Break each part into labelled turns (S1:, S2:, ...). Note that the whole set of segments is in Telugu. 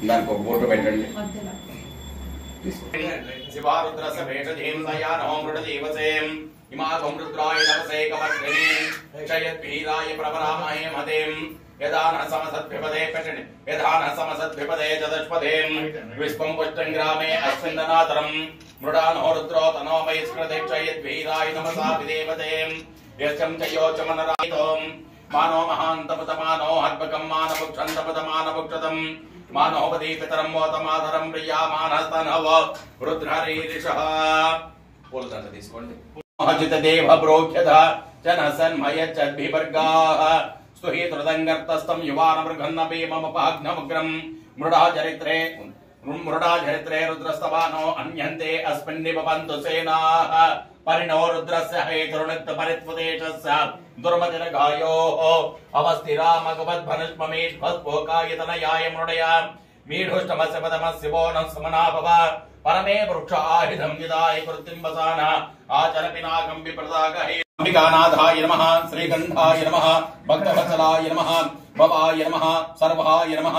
S1: దానికి ఒక ఫోటో పెట్టండి. శివారుద్రస్య భేషజీం దయానో మృడజీవసేం ఇమాగం రుద్రాయ నమసే కమర్షిణే క్షయద్భీరాయ ప్రవరామహే మదేం యదాన సమసద్భిపదే పెట్టండి. యదాన సమసద్భిపదే చతుష్పదేం విశ్వం పుష్టం గ్రామే అస్మిన్ననాతరం మృడానో రుద్రో తనో వైస్కృతే క్షయద్భీరాయ నమసా విదేవతేం యచ్చం చయోచమనరాయితోం మానో మహాంతమతమానో హర్భకం మానపుక్షంతమతమానపుక్షతం మానోపదీ పితరం మోతమాధరం ప్రియా మానస్తనవ రుద్రరీరిషః. పూలదండ తీసుకోండి. మోహిత దేవ ప్రోఖ్యత జన సన్మయచ్చద్భివర్గాః స్తుహి త్రదంగర్తస్తం యువాన మృగన్నపి మమ పాగ్నముగ్రం మృడాచరిత్రే రుద్రస్తవానో అన్యంతే అస్మిన్ నిపబంతు సేనాః పరిణో రుద్రస్య హేతుర్నిత్య పరిత్వదేశస్య దుర్మతిన గాయోః అవస్థిరామగవద్భనుష్మమేష్భస్పోకాయతనయాయ మృడయ మీఢుష్టమస్య పదమస్య వోనం సమనాభవ పరమే వృక్ష ఆయుధం నిదాయ కృత్తింబసాన ఆచరపినాకం విప్రదాగహే అంబికానాథాయ నమః శ్రీగంధాయ నమః భక్తవత్సలాయ నమః భవాయ నమః సర్వాయ నమః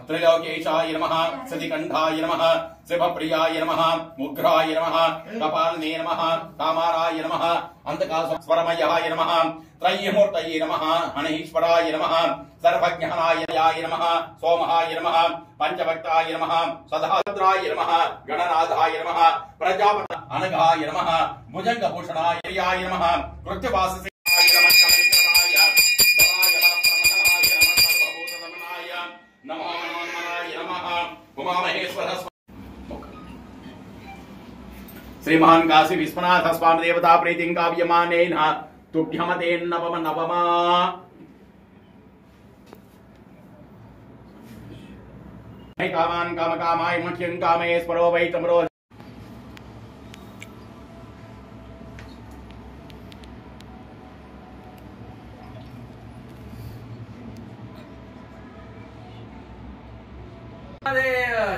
S1: త్రిలోకేశాయ నమః సతికంఠాయ నమః శివప్రియాయ నమః ఉగ్రాయ నమః కపాలనే నమః కామారాయ నమః అంతకాస్వరమయాయ నమః త్రయమూర్తయే నమః అనీశ్వరాయ నమః సర్వజ్ఞానాయ నమః సోమహాయ నమః పంచభక్తాయ నమః సదాద్రాయ నమః గణనాథాయ నమః ప్రజాపతి అనగాయ నమః భుజంగభూషణాయ నమః కృత్యవాససాయ నమః కమలికరణాయ బలాయ బలప్రమథనాయ నమః సర్వభూతదమనాయ నమో మనోన్మనాయ నమః ఉమామహేశ్వర श्रीमहान काशी विश्वनाथ स्वामी देवता प्रीतिं काव्यमानेन तुभ्यमतेन नवम नवमा कामान काम कामाय मह्यं कामेश्वरो वै तमरो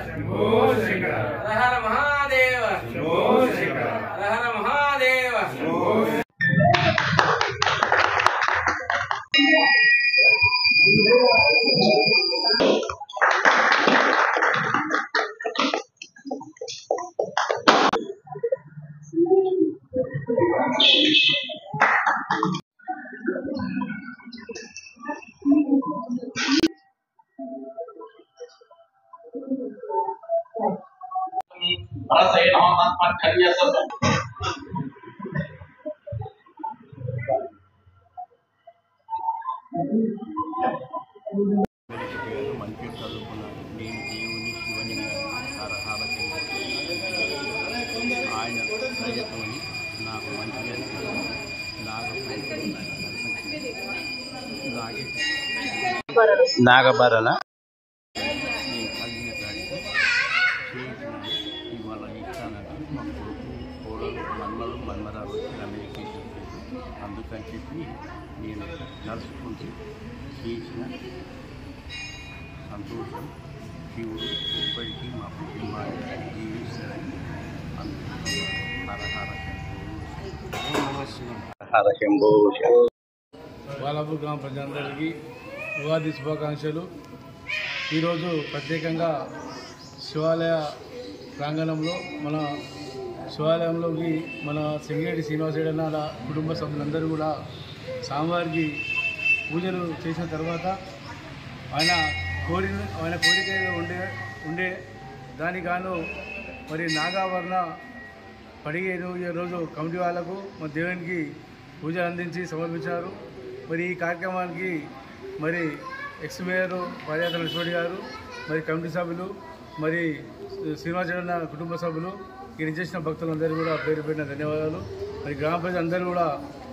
S2: शंभो शंकर हर हर महादेव शंभो शंकर हर हर महादेव शंभो
S3: మంచి చదువుకున్నాను. నేను దేవుని శివుని ఆయన ప్రయత్నమని నాకు మంచిగా నాగభరణ నేను కలిగిన కాడికి ఇవాళ ఇస్తానంటే మా కొడుకు కోడలు మన్మరాలు వచ్చి అమెరికా చెప్పారు. అందుకని చెప్పి నేను నడుచుకుంటూ చేసిన సంతోషం శివుడు ఇప్పటికీ మా కుటుంబాన్ని జీవిస్తారని అనుకుంటున్నాను.
S4: బాలాపూర్ గ్రామ ప్రజలందరికీ ఉగాది శుభాకాంక్షలు. ఈరోజు ప్రత్యేకంగా శివాలయ ప్రాంగణంలో మన శివాలయంలోకి మన సింగేటి శ్రీనివాసరెడ్డి కుటుంబ సభ్యులందరూ కూడా స్వామివారికి పూజలు చేసిన తర్వాత ఆయన కోరిక ఉండే దానికి గాను మరి నాగాభరణ పడిగే రోజు కమిటీ వాళ్ళకు మన దేవునికి పూజలు అందించి సమర్పించారు. మరి ఈ కార్యక్రమానికి మరి ఎక్స్ మేయర్ పాదయాత్ర లక్ష్మణ్ గారు, మరి కమిటీ సభ్యులు, మరి శ్రీనివాసరెడ్డి కుటుంబ సభ్యులు, ఈయన చేసిన భక్తులందరూ కూడా పేరు పెట్టిన ధన్యవాదాలు. మరి గ్రామ ప్రజలందరూ కూడా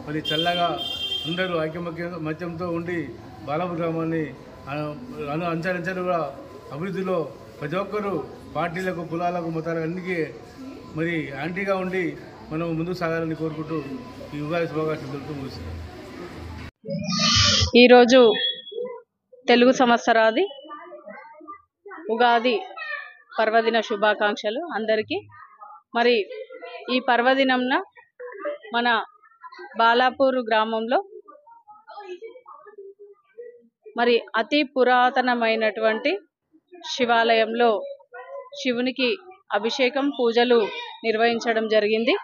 S4: మరి చల్లగా అందరూ ఐకమత్యంతో ఉండి బాలాపూర్ గ్రామాన్ని అంచెలంచెలు కూడా అభివృద్ధిలో ప్రతి ఒక్కరూ పార్టీలకు, కులాలకు, మతాలకు అన్నిటికీ మరి యాంటీగా ఉండి మనం ముందుకు సాగాలని కోరుకుంటూ ఈ ఉగాది శుభాకాంక్షలు ముగిస్తున్నాం.
S5: ఈరోజు తెలుగు సంవత్సరాది ఉగాది పర్వదిన శుభాకాంక్షలు అందరికీ. మరి ఈ పర్వదినంన మన బాలాపూర్ గ్రామంలో మరి అతి పురాతనమైనటువంటి శివాలయంలో శివునికి అభిషేకం పూజలు నిర్వహించడం జరిగింది.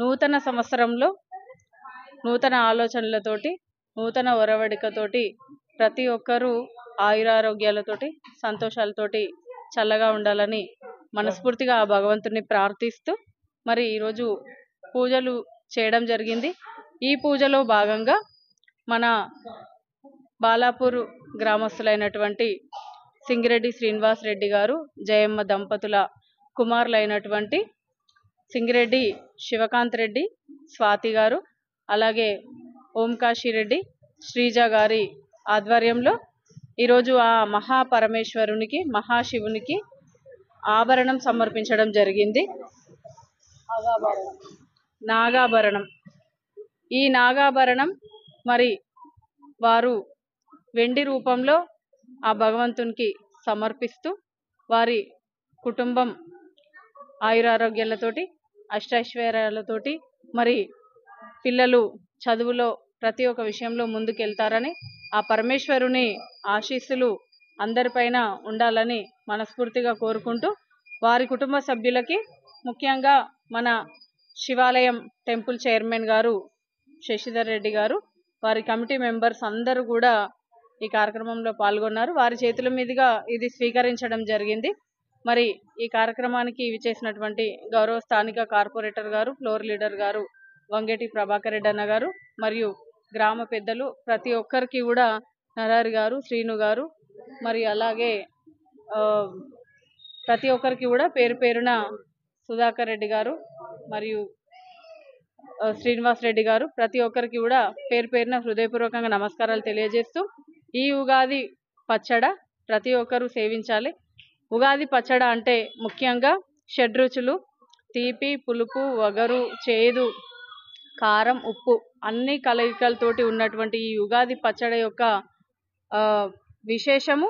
S5: నూతన సంవత్సరంలో నూతన ఆలోచనలతోటి నూతన ఒరవడికతోటి ప్రతి ఒక్కరూ ఆయురారోగ్యాలతోటి సంతోషాలతోటి చల్లగా ఉండాలని మనస్ఫూర్తిగా ఆ భగవంతుని ప్రార్థిస్తూ మరి ఈరోజు పూజలు చేయడం జరిగింది. ఈ పూజలో భాగంగా మన బాలాపూర్ గ్రామస్తులైనటువంటి సింగిరెడ్డి శ్రీనివాస్ రెడ్డి గారు జయమ్మ దంపతుల కుమారులైనటువంటి సింగిరెడ్డి శివకాంత్ రెడ్డి స్వాతి గారు అలాగే ఓంకాశి రెడ్డి శ్రీజ గారి ఆధ్వర్యంలో ఈరోజు ఆ మహాపరమేశ్వరునికి మహాశివునికి ఆభరణం సమర్పించడం జరిగింది. నాగాభరణం. ఈ నాగాభరణం మరి వారు వెండి రూపంలో ఆ భగవంతునికి సమర్పిస్తూ వారి కుటుంబం ఆయురారోగ్యాలతోటి అష్టైశ్వర్యాలతోటి మరి పిల్లలు చదువులో ప్రతి ఒక్క విషయంలో ముందుకెళ్తారని ఆ పరమేశ్వరుని ఆశీస్సులు అందరిపైన ఉండాలని మనస్ఫూర్తిగా కోరుకుంటూ వారి కుటుంబ సభ్యులకి ముఖ్యంగా మన శివాలయం టెంపుల్ చైర్మన్ గారు శశిధర్ రెడ్డి గారు వారి కమిటీ మెంబర్స్ అందరూ కూడా ఈ కార్యక్రమంలో పాల్గొన్నారు. వారి చేతుల మీదుగా ఇది స్వీకరించడం జరిగింది. మరి ఈ కార్యక్రమానికి విచ్చేసినటువంటి గౌరవ స్థానిక కార్పొరేటర్ గారు ఫ్లోర్ లీడర్ గారు వంగేటి ప్రభాకర్ రెడ్డి అన్న గారు మరియు గ్రామ పెద్దలు ప్రతి ఒక్కరికి కూడా నరహరి గారు శ్రీను గారు మరి అలాగే ప్రతి ఒక్కరికి కూడా పేరు పేరున సుధాకర్ రెడ్డి గారు మరియు శ్రీనివాస్ రెడ్డి గారు ప్రతి ఒక్కరికి కూడా పేరు పేరున హృదయపూర్వకంగా నమస్కారాలు తెలియజేస్తూ ఈ ఉగాది పచ్చడ ప్రతి ఒక్కరూ సేవించాలి. ఉగాది పచ్చడ అంటే ముఖ్యంగా షడ్రుచులు తీపి పులుపు వగరు చేదు కారం ఉప్పు అన్ని కలయికలతోటి ఉన్నటువంటి ఈ ఉగాది పచ్చడ యొక్క విశేషము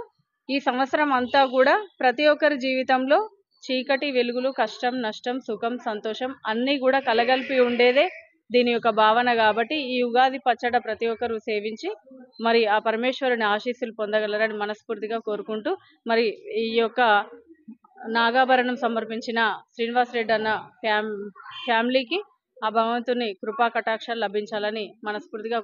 S5: ఈ సంవత్సరం అంతా కూడా ప్రతి ఒక్కరి జీవితంలో చీకటి వెలుగులు కష్టం నష్టం సుఖం సంతోషం అన్నీ కూడా కలగలిపి ఉండేదే దీని యొక్క భావన. కాబట్టి ఈ ఉగాది పచ్చడ ప్రతి ఒక్కరూ సేవించి మరి ఆ పరమేశ్వరుని ఆశీస్సులు పొందగలరని మనస్ఫూర్తిగా కోరుకుంటూ మరి ఈ యొక్క నాగాభరణం సమర్పించిన శ్రీనివాస్ రెడ్డి అన్న ఫ్యామిలీకి ఆ భగవంతుని కృపా కటాక్షాలు లభించాలని మనస్ఫూర్తిగా